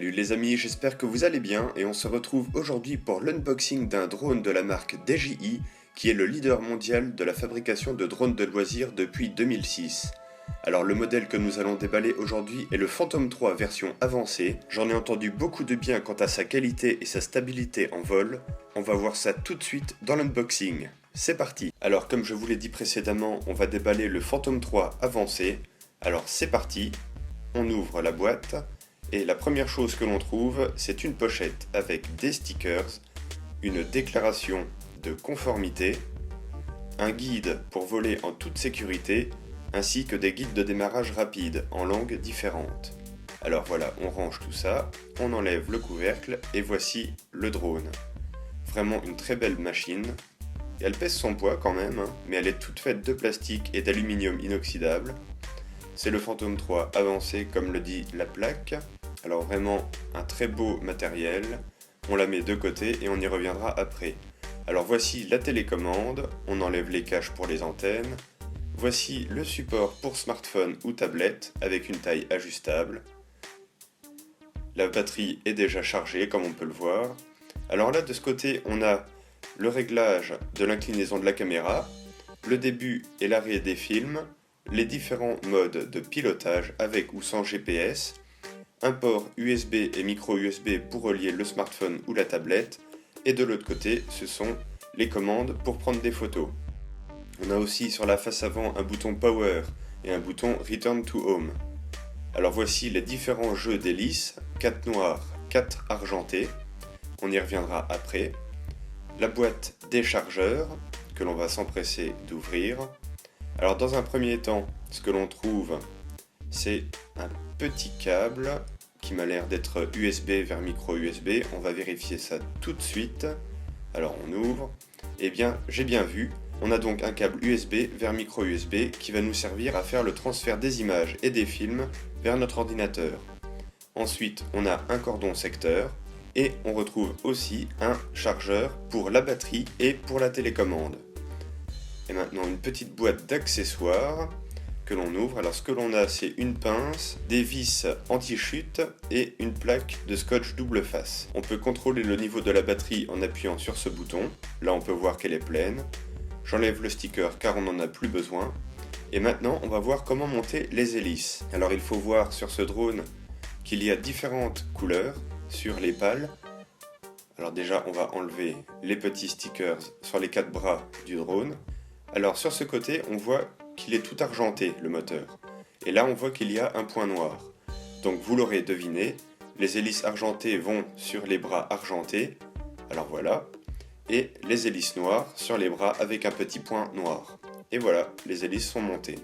Salut les amis, j'espère que vous allez bien et on se retrouve aujourd'hui pour l'unboxing d'un drone de la marque DJI qui est le leader mondial de la fabrication de drones de loisirs depuis 2006. Alors le modèle que nous allons déballer aujourd'hui est le Phantom 3 version avancée. J'en ai entendu beaucoup de bien quant à sa qualité et sa stabilité en vol. On va voir ça tout de suite dans l'unboxing. C'est parti. Alors comme je vous l'ai dit précédemment, on va déballer le Phantom 3 avancé. Alors c'est parti, on ouvre la boîte. Et la première chose que l'on trouve, c'est une pochette avec des stickers, une déclaration de conformité, un guide pour voler en toute sécurité, ainsi que des guides de démarrage rapide en langues différentes. Alors voilà, on range tout ça, on enlève le couvercle et voici le drone. Vraiment une très belle machine. Et elle pèse son poids quand même, mais elle est toute faite de plastique et d'aluminium inoxydable. C'est le Phantom 3 avancé comme le dit la plaque. Alors vraiment un très beau matériel, on la met de côté et on y reviendra après. Alors voici la télécommande, on enlève les caches pour les antennes. Voici le support pour smartphone ou tablette avec une taille ajustable. La batterie est déjà chargée comme on peut le voir. Alors là de ce côté on a le réglage de l'inclinaison de la caméra, le début et l'arrêt des films, les différents modes de pilotage avec ou sans GPS, un port USB et micro USB pour relier le smartphone ou la tablette, et de l'autre côté, ce sont les commandes pour prendre des photos. On a aussi sur la face avant un bouton Power et un bouton Return to Home. Alors voici les différents jeux d'hélices, 4 noirs, 4 argentés, on y reviendra après. La boîte des chargeurs, que l'on va s'empresser d'ouvrir. Alors dans un premier temps, ce que l'on trouve, c'est un petit câble qui m'a l'air d'être USB vers micro USB. On va vérifier ça tout de suite. Alors on ouvre. Eh bien, j'ai bien vu. On a donc un câble USB vers micro USB qui va nous servir à faire le transfert des images et des films vers notre ordinateur. Ensuite, on a un cordon secteur et on retrouve aussi un chargeur pour la batterie et pour la télécommande. Et maintenant une petite boîte d'accessoires que l'on ouvre. Alors ce que l'on a, c'est une pince, des vis anti-chute et une plaque de scotch double face. On peut contrôler le niveau de la batterie en appuyant sur ce bouton. Là on peut voir qu'elle est pleine. J'enlève le sticker car on n'en a plus besoin. Et maintenant on va voir comment monter les hélices. Alors il faut voir sur ce drone qu'il y a différentes couleurs sur les pales. Alors déjà on va enlever les petits stickers sur les 4 bras du drone. Alors sur ce côté on voit qu'il est tout argenté le moteur. Et là on voit qu'il y a un point noir. Donc vous l'aurez deviné, les hélices argentées vont sur les bras argentés. Alors voilà. Et les hélices noires sur les bras avec un petit point noir. Et voilà, les hélices sont montées.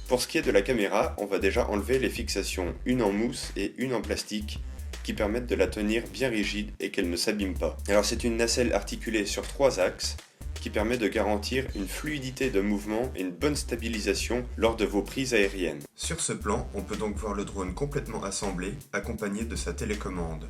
Pour ce qui est de la caméra, on va déjà enlever les fixations, une en mousse et une en plastique, qui permettent de la tenir bien rigide et qu'elle ne s'abîme pas. Alors c'est une nacelle articulée sur 3 axes, qui permet de garantir une fluidité de mouvement et une bonne stabilisation lors de vos prises aériennes. Sur ce plan, on peut donc voir le drone complètement assemblé, accompagné de sa télécommande.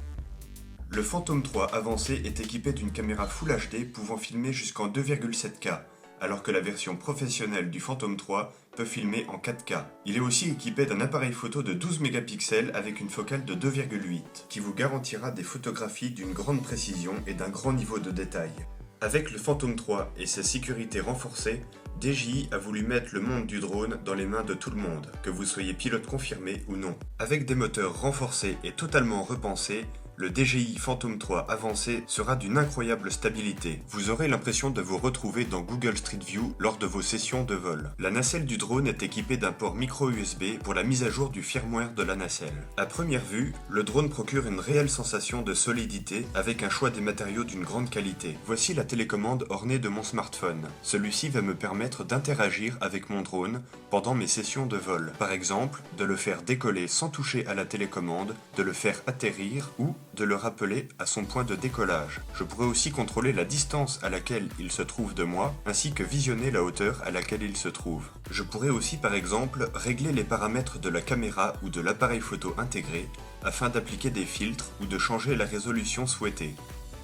Le Phantom 3 avancé est équipé d'une caméra Full HD pouvant filmer jusqu'en 2,7K, alors que la version professionnelle du Phantom 3 peut filmer en 4K. Il est aussi équipé d'un appareil photo de 12 mégapixels avec une focale de 2,8, qui vous garantira des photographies d'une grande précision et d'un grand niveau de détail. Avec le Phantom 3 et sa sécurité renforcée, DJI a voulu mettre le monde du drone dans les mains de tout le monde, que vous soyez pilote confirmé ou non. Avec des moteurs renforcés et totalement repensés, le DJI Phantom 3 avancé sera d'une incroyable stabilité. Vous aurez l'impression de vous retrouver dans Google Street View lors de vos sessions de vol. La nacelle du drone est équipée d'un port micro USB pour la mise à jour du firmware de la nacelle. À première vue, le drone procure une réelle sensation de solidité avec un choix des matériaux d'une grande qualité. Voici la télécommande ornée de mon smartphone. Celui-ci va me permettre d'interagir avec mon drone pendant mes sessions de vol. Par exemple, de le faire décoller sans toucher à la télécommande, de le faire atterrir ou de le rappeler à son point de décollage. Je pourrais aussi contrôler la distance à laquelle il se trouve de moi, ainsi que visionner la hauteur à laquelle il se trouve. Je pourrais aussi par exemple régler les paramètres de la caméra ou de l'appareil photo intégré, afin d'appliquer des filtres ou de changer la résolution souhaitée.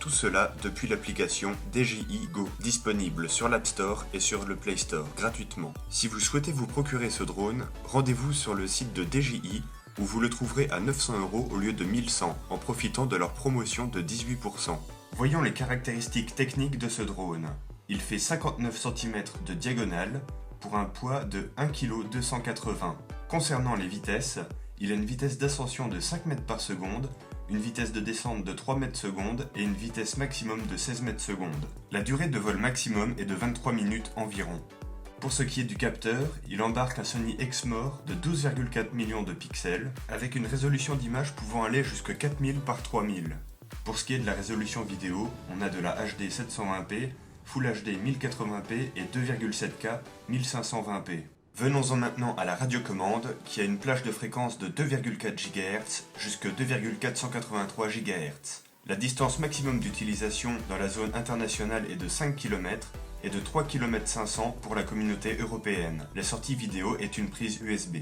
Tout cela depuis l'application DJI Go, disponible sur l'App Store et sur le Play Store gratuitement. Si vous souhaitez vous procurer ce drone, rendez-vous sur le site de DJI où vous le trouverez à 900 € au lieu de 1100 en profitant de leur promotion de 18%. Voyons les caractéristiques techniques de ce drone. Il fait 59 cm de diagonale pour un poids de 1,280 kg. Concernant les vitesses, il a une vitesse d'ascension de 5 mètres par seconde, une vitesse de descente de 3 mètres secondes et une vitesse maximum de 16 mètres secondes. La durée de vol maximum est de 23 minutes environ. Pour ce qui est du capteur, il embarque un Sony Exmor de 12,4 millions de pixels avec une résolution d'image pouvant aller jusqu'à 4000 par 3000. Pour ce qui est de la résolution vidéo, on a de la HD 720p, Full HD 1080p et 2,7K 1520p. Venons-en maintenant à la radiocommande qui a une plage de fréquence de 2,4 GHz jusqu'à 2,483 GHz. La distance maximum d'utilisation dans la zone internationale est de 5 km et de 3 km 500 pour la communauté européenne. La sortie vidéo est une prise USB.